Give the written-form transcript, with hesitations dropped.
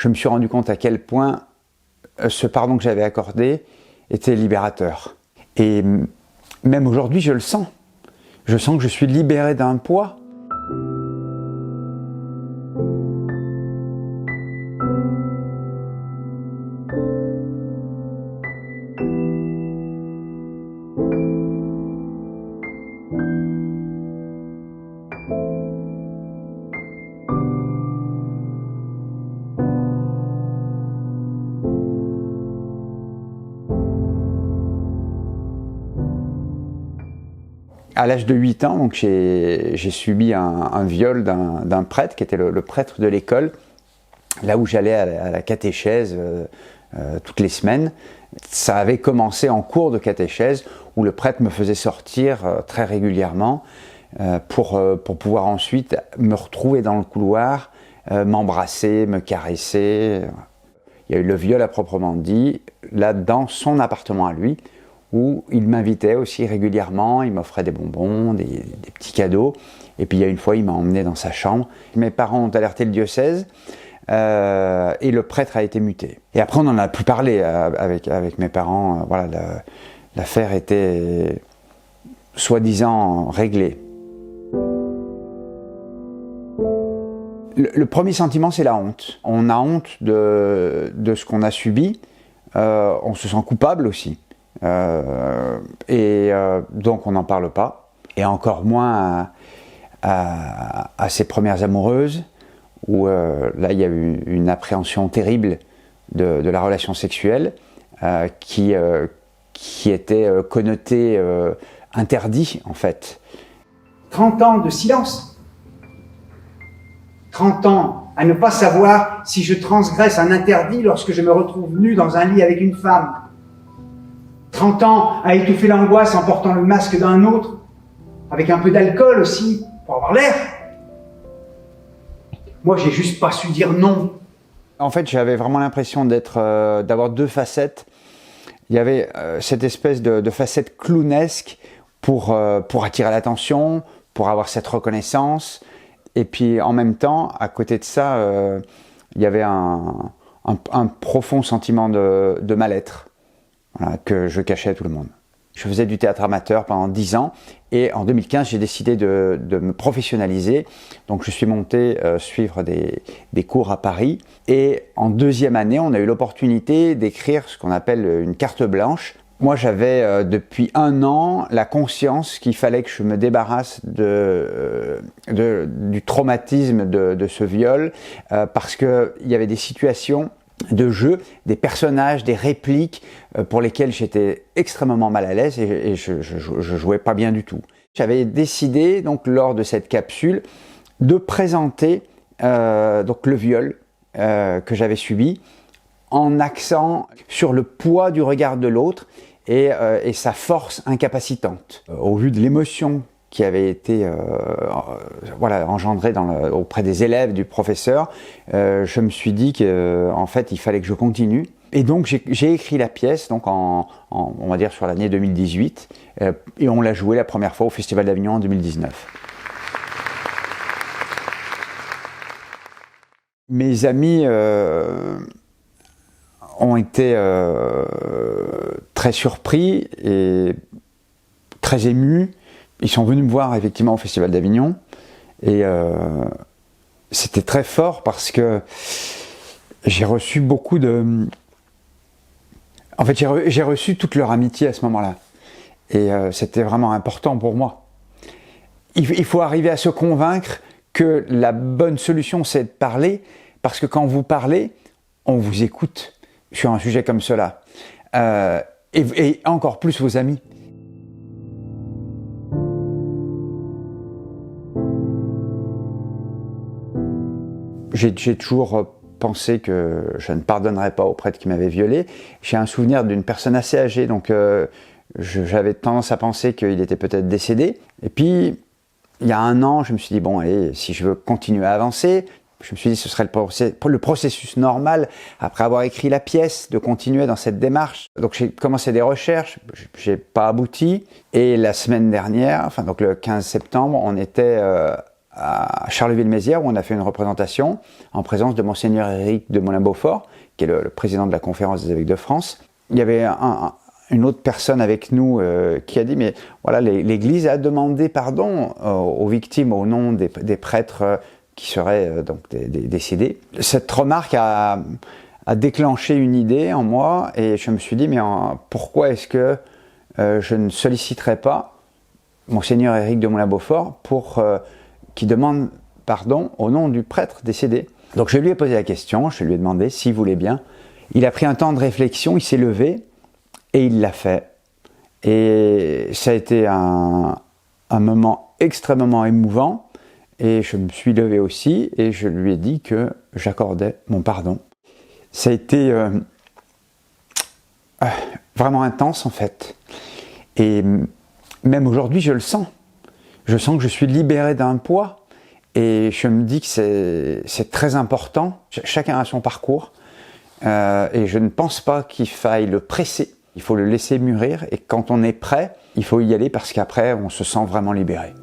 je me suis rendu compte à quel point ce pardon que j'avais accordé était libérateur. Et même aujourd'hui, je le sens. Je sens que je suis libéré d'un poids. À l'âge de 8 ans, donc j'ai subi un viol d'un prêtre qui était le prêtre de l'école, là où j'allais à la catéchèse toutes les semaines. Ça avait commencé en cours de catéchèse où le prêtre me faisait sortir très régulièrement pour pouvoir ensuite me retrouver dans le couloir, m'embrasser, me caresser. Il y a eu le viol à proprement dit, là dans son appartement à lui, où il m'invitait aussi régulièrement, il m'offrait des bonbons, des petits cadeaux. Et puis il y a une fois, il m'a emmené dans sa chambre. Mes parents ont alerté le diocèse et le prêtre a été muté. Et après, on n'en a plus parlé avec mes parents. Voilà, l'affaire était soi-disant réglée. Le premier sentiment, c'est la honte. On a honte de ce qu'on a subi. On se sent coupable aussi. Donc on n'en parle pas, et encore moins à ses premières amoureuses, où là il y a eu une appréhension terrible de la relation sexuelle qui était connotée interdit en fait. 30 ans de silence, 30 ans à ne pas savoir si je transgresse un interdit lorsque je me retrouve nu dans un lit avec une femme. 30 ans à étouffer l'angoisse en portant le masque d'un autre, avec un peu d'alcool aussi, pour avoir l'air. Moi, j'ai juste pas su dire non. En fait, j'avais vraiment l'impression d'avoir deux facettes. Il y avait cette espèce de facette clownesque pour attirer l'attention, pour avoir cette reconnaissance. Et puis, en même temps, à côté de ça, il y avait un profond sentiment de mal-être. Voilà, que je cachais à tout le monde. Je faisais du théâtre amateur pendant 10 ans et en 2015 j'ai décidé de me professionnaliser. Donc je suis monté suivre des cours à Paris et en deuxième année on a eu l'opportunité d'écrire ce qu'on appelle une carte blanche. Moi j'avais depuis 1 an la conscience qu'il fallait que je me débarrasse du traumatisme de ce viol parce qu'il y avait des situations de jeu, des personnages, des répliques pour lesquels j'étais extrêmement mal à l'aise et je jouais pas bien du tout. J'avais décidé donc lors de cette capsule de présenter donc le viol que j'avais subi en accent sur le poids du regard de l'autre et sa force incapacitante. Au vu de l'émotion qui avait été engendrée auprès des élèves, du professeur, je me suis dit qu'en fait il fallait que je continue. Et donc j'ai écrit la pièce donc on va dire sur l'année 2018 et on l'a jouée la première fois au Festival d'Avignon en 2019. Mes amis ont été très surpris et très émus. Ils sont venus me voir effectivement au Festival d'Avignon et c'était très fort parce que j'ai reçu beaucoup de... En fait, j'ai reçu toute leur amitié à ce moment-là et c'était vraiment important pour moi. Il faut arriver à se convaincre que la bonne solution c'est de parler parce que quand vous parlez, on vous écoute sur un sujet comme cela et encore plus vos amis. J'ai toujours pensé que je ne pardonnerais pas au prêtre qui m'avait violé. J'ai un souvenir d'une personne assez âgée, donc j'avais tendance à penser qu'il était peut-être décédé. Et puis, il y a 1 an, je me suis dit, bon, allez, si je veux continuer à avancer, je me suis dit ce serait le processus normal, après avoir écrit la pièce, de continuer dans cette démarche. Donc j'ai commencé des recherches, j'ai pas abouti. Et la semaine dernière, enfin donc le 15 septembre, on était à Charleville-Mézières où on a fait une représentation en présence de Monseigneur Éric de Molin-Beaufort, qui est le président de la Conférence des évêques de France. Il y avait une autre personne avec nous qui a dit, mais voilà, l'Église a demandé pardon aux victimes au nom des prêtres qui seraient donc décédés. Cette remarque a déclenché une idée en moi et je me suis dit, mais pourquoi est-ce que je ne solliciterais pas Monseigneur Éric de Molin-Beaufort pour qu'il demande pardon au nom du prêtre décédé. Donc je lui ai posé la question, je lui ai demandé s'il voulait bien. Il a pris un temps de réflexion, il s'est levé et il l'a fait. Et ça a été un moment extrêmement émouvant et je me suis levé aussi et je lui ai dit que j'accordais mon pardon. Ça a été vraiment intense en fait. Et même aujourd'hui, je le sens. Je sens que je suis libéré d'un poids et je me dis que c'est très important. Chacun a son parcours et je ne pense pas qu'il faille le presser. Il faut le laisser mûrir et quand on est prêt, il faut y aller parce qu'après, on se sent vraiment libéré.